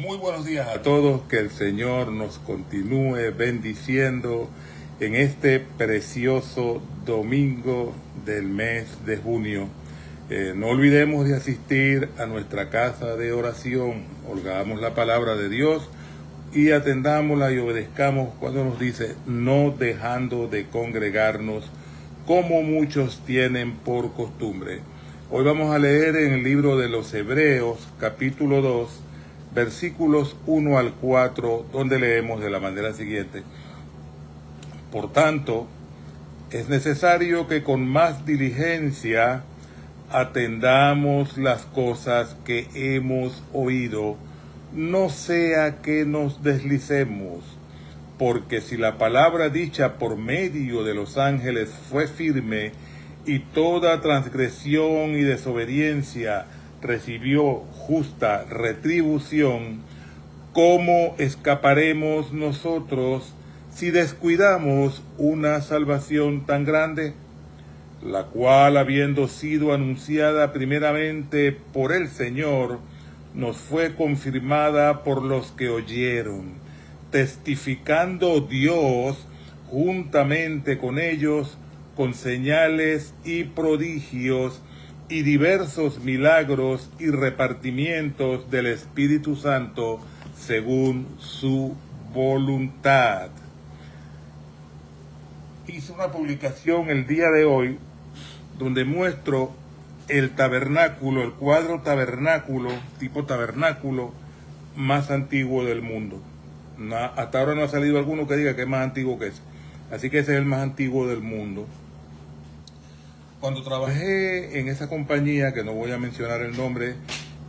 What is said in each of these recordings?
Muy buenos días a todos, que el Señor nos continúe bendiciendo en este precioso domingo del mes de junio. No olvidemos de asistir a nuestra casa de oración, olvidamos la palabra de Dios y atendámosla y obedezcamos cuando nos dice no dejando de congregarnos como muchos tienen por costumbre. Hoy vamos a leer en el libro de los Hebreos, capítulo 2, versículos 1 al 4, donde leemos de la manera siguiente: Por tanto, es necesario que con más diligencia atendamos las cosas que hemos oído, no sea que nos deslicemos, porque si la palabra dicha por medio de los ángeles fue firme, y toda transgresión y desobediencia recibió justa retribución, ¿cómo escaparemos nosotros si descuidamos una salvación tan grande, la cual, habiendo sido anunciada primeramente por el Señor, nos fue confirmada por los que oyeron, testificando Dios juntamente con ellos con señales y prodigios y diversos milagros y repartimientos del Espíritu Santo según su voluntad. Hice una publicación el día de hoy donde muestro el tabernáculo, el cuadro tabernáculo, tipo tabernáculo más antiguo del mundo. Hasta ahora no ha salido alguno que diga que es más antiguo que ese. Así que ese es el más antiguo del mundo. Cuando trabajé en esa compañía, que no voy a mencionar el nombre,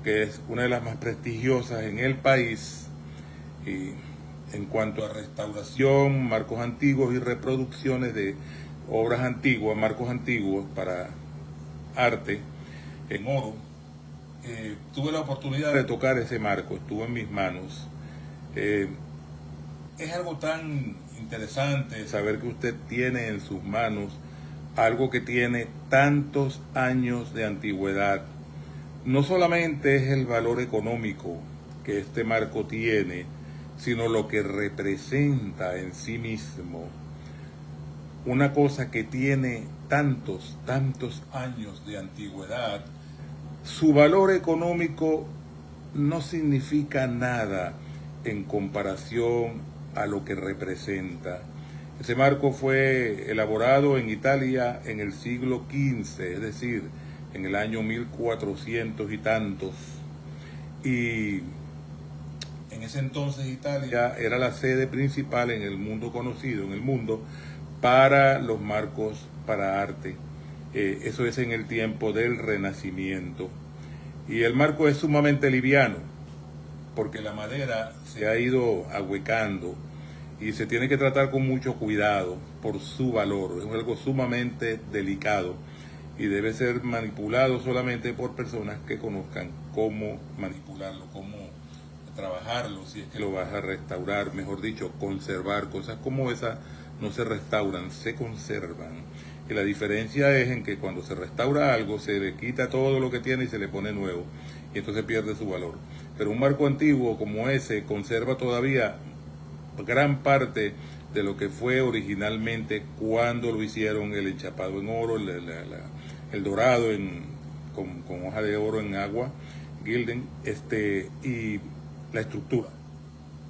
que es una de las más prestigiosas en el país, y en cuanto a restauración, marcos antiguos y reproducciones de obras antiguas, marcos antiguos para arte en oro, tuve la oportunidad de tocar ese marco, estuvo en mis manos. Es algo tan interesante saber que usted tiene en sus manos algo que tiene tantos años de antigüedad. No solamente es el valor económico que este marco tiene, sino lo que representa en sí mismo. Una cosa que tiene tantos años de antigüedad, su valor económico no significa nada en comparación a lo que representa. Ese marco fue elaborado en Italia en el siglo XV, es decir, en el año 1400 y tantos. Y en ese entonces Italia era la sede principal en el mundo conocido, en el mundo, para los marcos para arte. Eso es en el tiempo del Renacimiento. Y el marco es sumamente liviano, porque la madera se ha ido ahuecando y se tiene que tratar con mucho cuidado por su valor. Es algo sumamente delicado y debe ser manipulado solamente por personas que conozcan cómo manipularlo, cómo trabajarlo, si es que lo vas a restaurar, mejor dicho, conservar. Cosas como esas no se restauran, se conservan. Y la diferencia es en que cuando se restaura algo, se le quita todo lo que tiene y se le pone nuevo, y entonces pierde su valor. Pero un marco antiguo como ese conserva todavía gran parte de lo que fue originalmente cuando lo hicieron, el enchapado en oro, el dorado con hoja de oro en agua, gilden, y la estructura.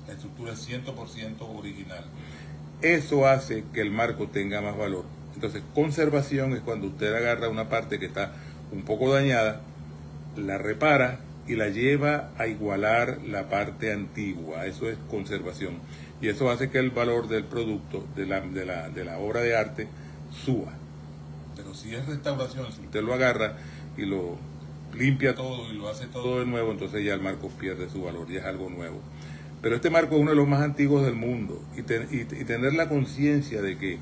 La estructura es 100% original. Eso hace que el marco tenga más valor. Entonces, conservación es cuando usted agarra una parte que está un poco dañada, la repara y la lleva a igualar la parte antigua. Eso es conservación. Y eso hace que el valor del producto, de la obra de arte, suba. Pero si es restauración, si usted lo agarra y lo limpia todo y lo hace todo de nuevo, entonces ya el marco pierde su valor, ya es algo nuevo. Pero este marco es uno de los más antiguos del mundo, y tener la conciencia de que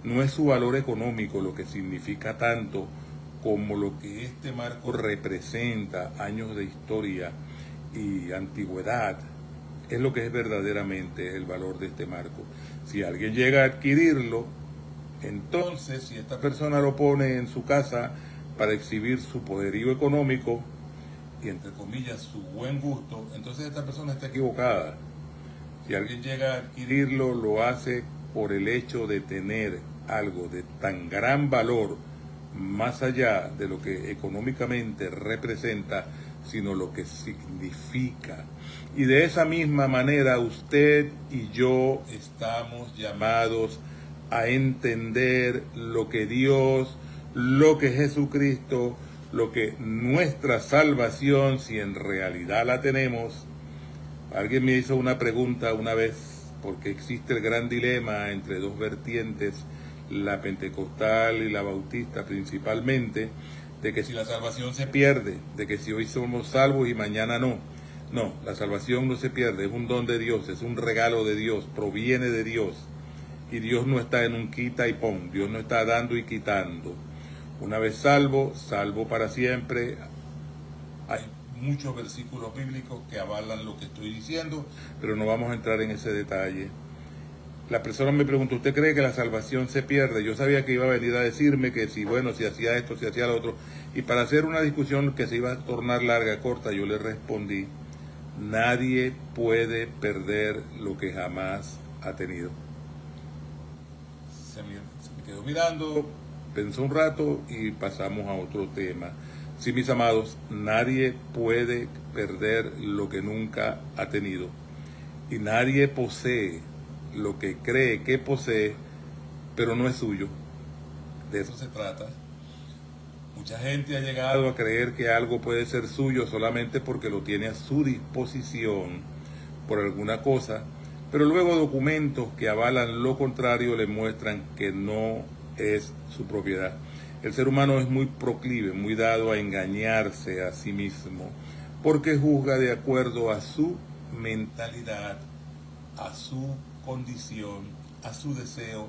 no es su valor económico lo que significa tanto como lo que este marco representa, años de historia y antigüedad, es lo que es verdaderamente el valor de este marco. Si alguien llega a adquirirlo, entonces si esta persona lo pone en su casa para exhibir su poderío económico, y entre comillas su buen gusto, entonces esta persona está equivocada. Si alguien llega a adquirirlo, lo hace por el hecho de tener algo de tan gran valor, más allá de lo que económicamente representa, sino lo que significa. Y de esa misma manera usted y yo estamos llamados a entender lo que Dios, lo que Jesucristo, lo que nuestra salvación, si en realidad la tenemos. Alguien me hizo una pregunta una vez, porque existe el gran dilema entre dos vertientes, la pentecostal y la bautista principalmente, de que si la salvación se pierde, de que si hoy somos salvos y mañana no. No, la salvación no se pierde, es un don de Dios, es un regalo de Dios, proviene de Dios. Y Dios no está en un quita y pon, Dios no está dando y quitando. Una vez salvo, salvo para siempre. Hay muchos versículos bíblicos que avalan lo que estoy diciendo, pero no vamos a entrar en ese detalle. La persona me preguntó, ¿usted cree que la salvación se pierde? Yo sabía que iba a venir a decirme que si, bueno, si hacía esto, si hacía lo otro. Y para hacer una discusión que se iba a tornar larga, corta, yo le respondí, nadie puede perder lo que jamás ha tenido. Se me quedó mirando, pensó un rato y pasamos a otro tema. Sí, mis amados, nadie puede perder lo que nunca ha tenido. Y nadie posee lo que cree que posee, pero no es suyo. De eso se trata. Mucha gente ha llegado a creer que algo puede ser suyo solamente porque lo tiene a su disposición por alguna cosa, pero luego documentos que avalan lo contrario le muestran que no es su propiedad. El ser humano es muy proclive, muy dado a engañarse a sí mismo, porque juzga de acuerdo a su mentalidad, a su condición, a su deseo,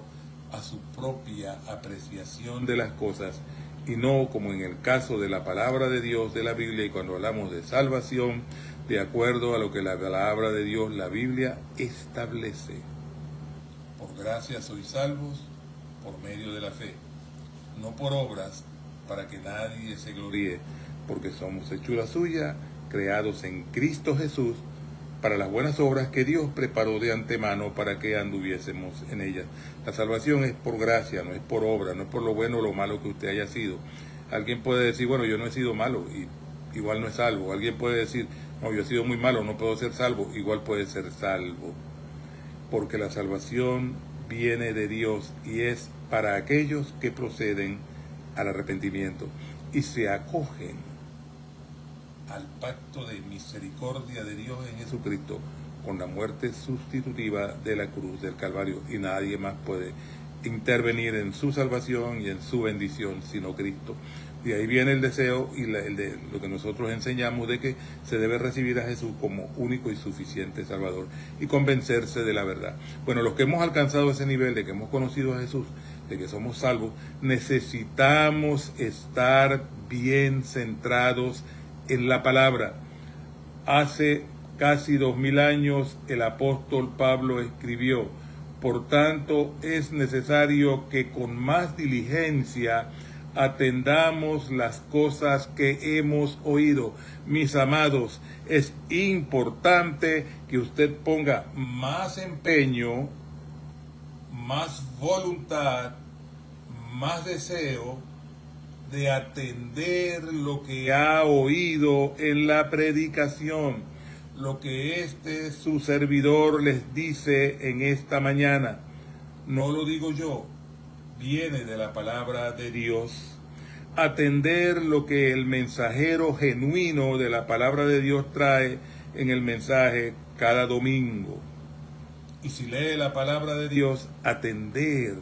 a su propia apreciación de las cosas, y no como en el caso de la palabra de Dios, de la Biblia, y cuando hablamos de salvación, de acuerdo a lo que la palabra de Dios, la Biblia, establece. Por gracia sois salvos por medio de la fe, no por obras, para que nadie se gloríe, porque somos hechura suya, creados en Cristo Jesús, para las buenas obras que Dios preparó de antemano para que anduviésemos en ellas. La salvación es por gracia, no es por obra, no es por lo bueno o lo malo que usted haya sido. Alguien puede decir, bueno, yo no he sido malo, y igual no es salvo. Alguien puede decir, no, yo he sido muy malo, no puedo ser salvo, igual puede ser salvo. Porque la salvación viene de Dios y es para aquellos que proceden al arrepentimiento y se acogen al pacto de misericordia de Dios en Jesucristo con la muerte sustitutiva de la cruz del Calvario, y nadie más puede intervenir en su salvación y en su bendición sino Cristo. De ahí viene el deseo y el de lo que nosotros enseñamos de que se debe recibir a Jesús como único y suficiente Salvador y convencerse de la verdad. Bueno, los que hemos alcanzado ese nivel de que hemos conocido a Jesús, de que somos salvos, necesitamos estar bien centrados en la palabra. Hace casi 2000 años el apóstol Pablo escribió, por tanto es necesario que con más diligencia atendamos las cosas que hemos oído. Mis amados, es importante que usted ponga más empeño, más voluntad, más deseo de atender lo que ha oído en la predicación, lo que su servidor les dice en esta mañana. No lo digo yo, viene de la palabra de Dios. Atender lo que el mensajero genuino de la palabra de Dios trae en el mensaje cada domingo. Y si lee la palabra de Dios, atender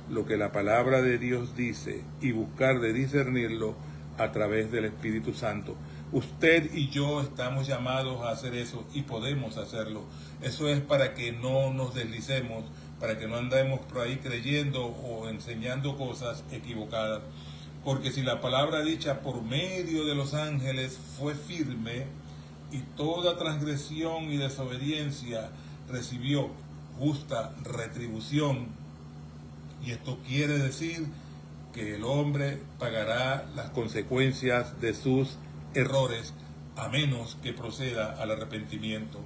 lo que la palabra de Dios dice y buscar de discernirlo a través del Espíritu Santo. Usted y yo estamos llamados a hacer eso y podemos hacerlo. Eso es para que no nos deslicemos, para que no andemos por ahí creyendo o enseñando cosas equivocadas. Porque si la palabra dicha por medio de los ángeles fue firme y toda transgresión y desobediencia recibió justa retribución, y esto quiere decir que el hombre pagará las consecuencias de sus errores, a menos que proceda al arrepentimiento.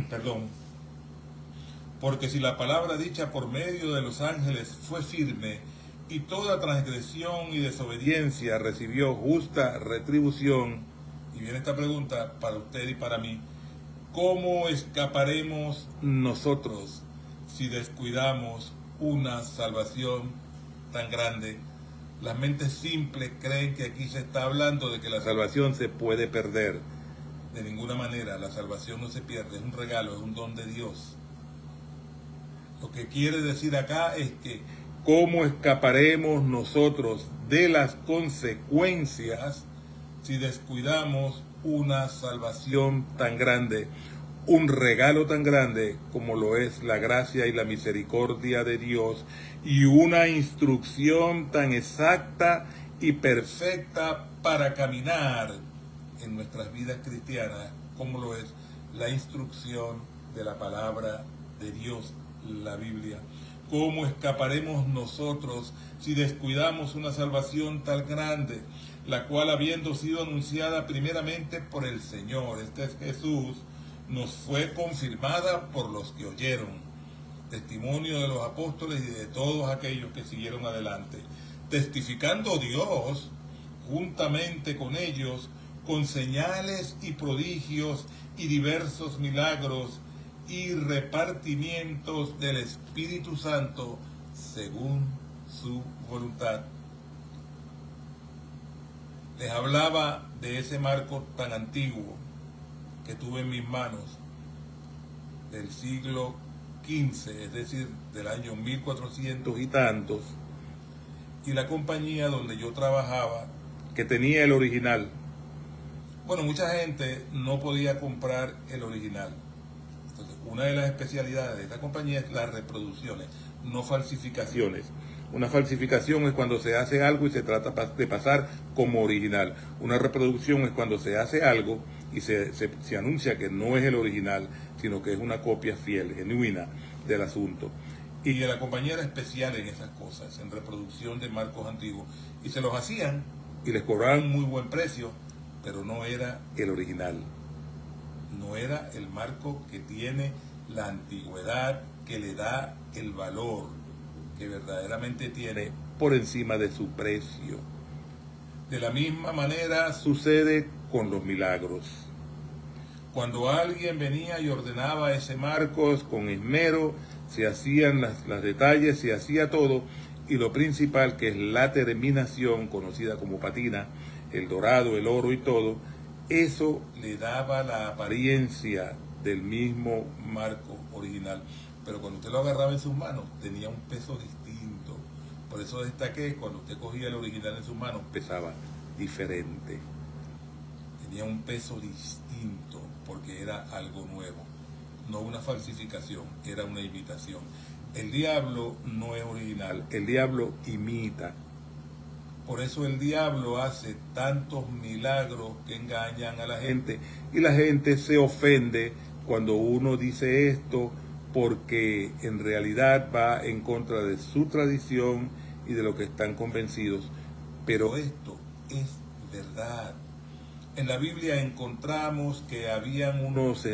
Perdón. Porque si la palabra dicha por medio de los ángeles fue firme, y toda transgresión y desobediencia recibió justa retribución, y viene esta pregunta para usted y para mí: ¿cómo escaparemos nosotros si descuidamos una salvación tan grande? Las mentes simples creen que aquí se está hablando de que la salvación se puede perder. De ninguna manera, la salvación no se pierde, es un regalo, es un don de Dios. Lo que quiere decir acá es que ¿cómo escaparemos nosotros de las consecuencias si descuidamos una salvación tan grande, un regalo tan grande como lo es la gracia y la misericordia de Dios, y una instrucción tan exacta y perfecta para caminar en nuestras vidas cristianas como lo es la instrucción de la palabra de Dios, la Biblia? ¿Cómo escaparemos nosotros si descuidamos una salvación tan grande, la cual, habiendo sido anunciada primeramente por el Señor, este es Jesús, nos fue confirmada por los que oyeron, testimonio de los apóstoles y de todos aquellos que siguieron adelante, testificando Dios juntamente con ellos, con señales y prodigios y diversos milagros y repartimientos del Espíritu Santo según su voluntad. Les hablaba de ese marco tan antiguo que tuve en mis manos, del siglo XV, es decir, del año 1400 y tantos, y la compañía donde yo trabajaba, que tenía el original. Bueno, mucha gente no podía comprar el original. Entonces, una de las especialidades de esta compañía es las reproducciones, no falsificaciones. Una falsificación es cuando se hace algo y se trata de pasar como original. Una reproducción es cuando se hace algo y se anuncia que no es el original, sino que es una copia fiel, genuina del asunto. Y la compañía era especial en esas cosas, en reproducción de marcos antiguos. Y se los hacían y les cobraban muy buen precio, pero no era el original. No era el marco que tiene la antigüedad, que le da el valor que verdaderamente tiene por encima de su precio. De la misma manera sucede con los milagros. Cuando alguien venía y ordenaba ese marcos con esmero, se hacían los detalles, se hacía todo, y lo principal, que es la terminación, conocida como patina, el dorado, el oro y todo, eso le daba la apariencia del mismo marco original. Pero cuando usted lo agarraba en sus manos, tenía un peso distinto. Por eso destaqué, cuando usted cogía el original en sus manos, pesaba diferente. Tenía un peso distinto, porque era algo nuevo. No una falsificación, era una imitación. El diablo no es original, el diablo imita. Por eso el diablo hace tantos milagros que engañan a la gente, y la gente se ofende cuando uno dice esto, porque en realidad va en contra de su tradición y de lo que están convencidos. Pero esto es verdad. En la Biblia encontramos que habían unos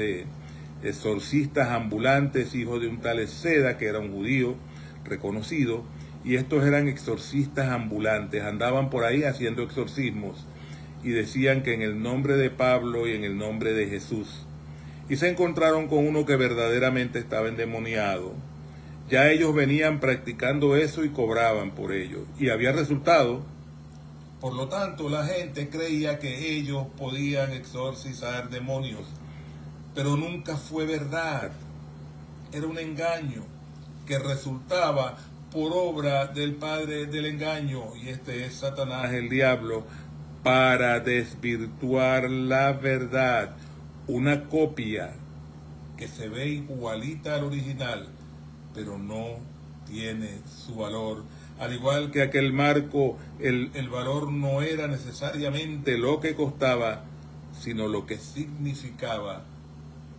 exorcistas ambulantes, hijos de un tal Esceda, que era un judío reconocido, y estos eran exorcistas ambulantes, andaban por ahí haciendo exorcismos, y decían que en el nombre de Pablo y en el nombre de Jesús. Y se encontraron con uno que verdaderamente estaba endemoniado. Ya ellos venían practicando eso y cobraban por ello, y había resultado. Por lo tanto, la gente creía que ellos podían exorcizar demonios, pero nunca fue verdad. Era un engaño que resultaba por obra del padre del engaño, y este es Satanás, el diablo, para desvirtuar la verdad. Una copia que se ve igualita al original, pero no tiene su valor. Al igual que aquel marco, el valor no era necesariamente lo que costaba, sino lo que significaba,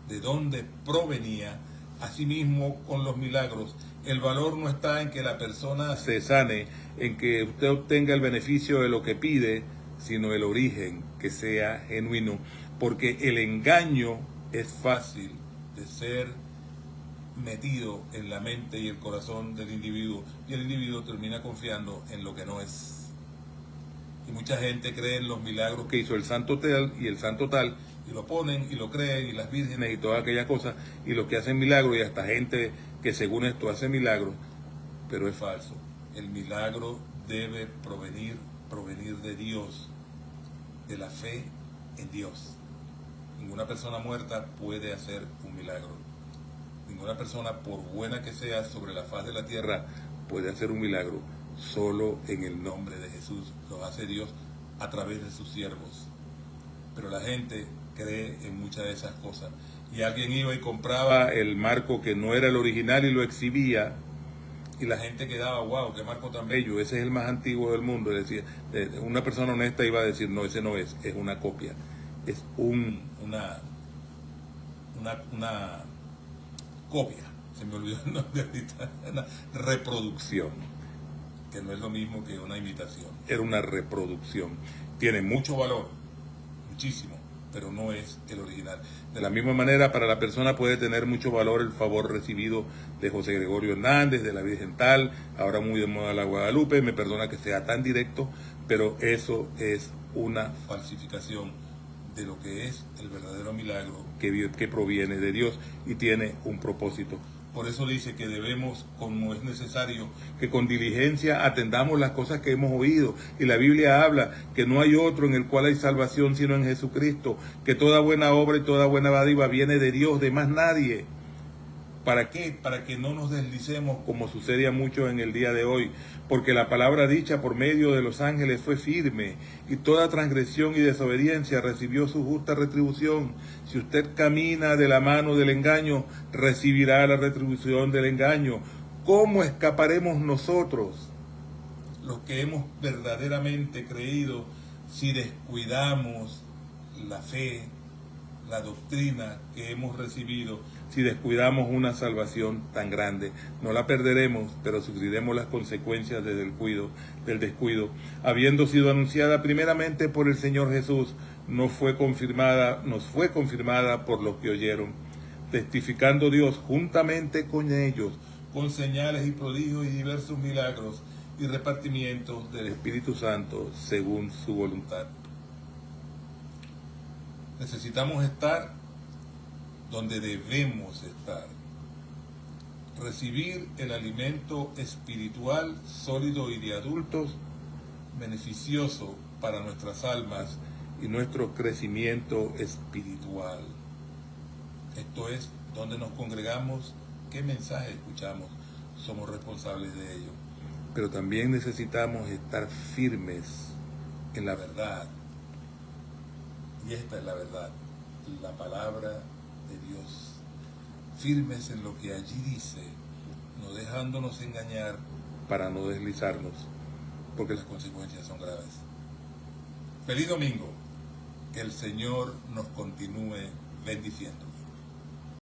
de dónde provenía. Asimismo, con los milagros, el valor no está en que la persona se sane, en que usted obtenga el beneficio de lo que pide, sino el origen que sea genuino, porque el engaño es fácil de ser metido en la mente y el corazón del individuo, y el individuo termina confiando en lo que no es. Y mucha gente cree en los milagros que hizo el santo tal y el santo tal, y lo ponen y lo creen, y las vírgenes y todas aquellas cosas, y los que hacen milagros, y hasta gente que según esto hace milagros, pero es falso. El milagro debe provenir de Dios, de la fe en Dios. Ninguna persona muerta puede hacer un milagro. Ninguna persona, por buena que sea sobre la faz de la tierra, puede hacer un milagro. Solo en el nombre de Jesús lo hace Dios a través de sus siervos. Pero la gente cree en muchas de esas cosas. Y alguien iba y compraba el marco que no era el original y lo exhibía, y la gente quedaba, wow, qué marco tan bello, ese es el más antiguo del mundo. Decía, una persona honesta iba a decir, no, ese no es una copia, es una copia, se me olvidó el nombre ahorita, una reproducción, que no es lo mismo que una imitación, era una reproducción. Tiene mucho valor, muchísimo, pero no es el original. De la misma manera, para la persona puede tener mucho valor el favor recibido de José Gregorio Hernández, de la Virgen tal, ahora muy de moda la Guadalupe, me perdona que sea tan directo, pero eso es una falsificación de lo que es el verdadero milagro que proviene de Dios y tiene un propósito. Por eso dice que debemos, como es necesario, que con diligencia atendamos las cosas que hemos oído. Y la Biblia habla que no hay otro en el cual hay salvación sino en Jesucristo, que toda buena obra y toda buena dádiva viene de Dios, de más nadie. ¿Para qué? Para que no nos deslicemos como sucede a muchos en el día de hoy, porque la palabra dicha por medio de los ángeles fue firme y toda transgresión y desobediencia recibió su justa retribución. Si usted camina de la mano del engaño, recibirá la retribución del engaño. ¿Cómo escaparemos nosotros, los que hemos verdaderamente creído, si descuidamos la fe, la doctrina que hemos recibido? Si descuidamos una salvación tan grande, no la perderemos, pero sufriremos las consecuencias del descuido. Habiendo sido anunciada primeramente por el Señor Jesús, nos fue confirmada por los que oyeron, testificando Dios juntamente con ellos, con señales y prodigios y diversos milagros y repartimientos del Espíritu Santo según su voluntad. Necesitamos estar donde debemos estar, recibir el alimento espiritual sólido y de adultos, beneficioso para nuestras almas y nuestro crecimiento espiritual. Esto es donde nos congregamos, qué mensaje escuchamos, somos responsables de ello. Pero también necesitamos estar firmes en la verdad. Y esta es la verdad, la palabra de Dios, firmes en lo que allí dice, no dejándonos engañar para no deslizarnos, porque las consecuencias son graves. Feliz domingo, que el Señor nos continúe bendiciendo.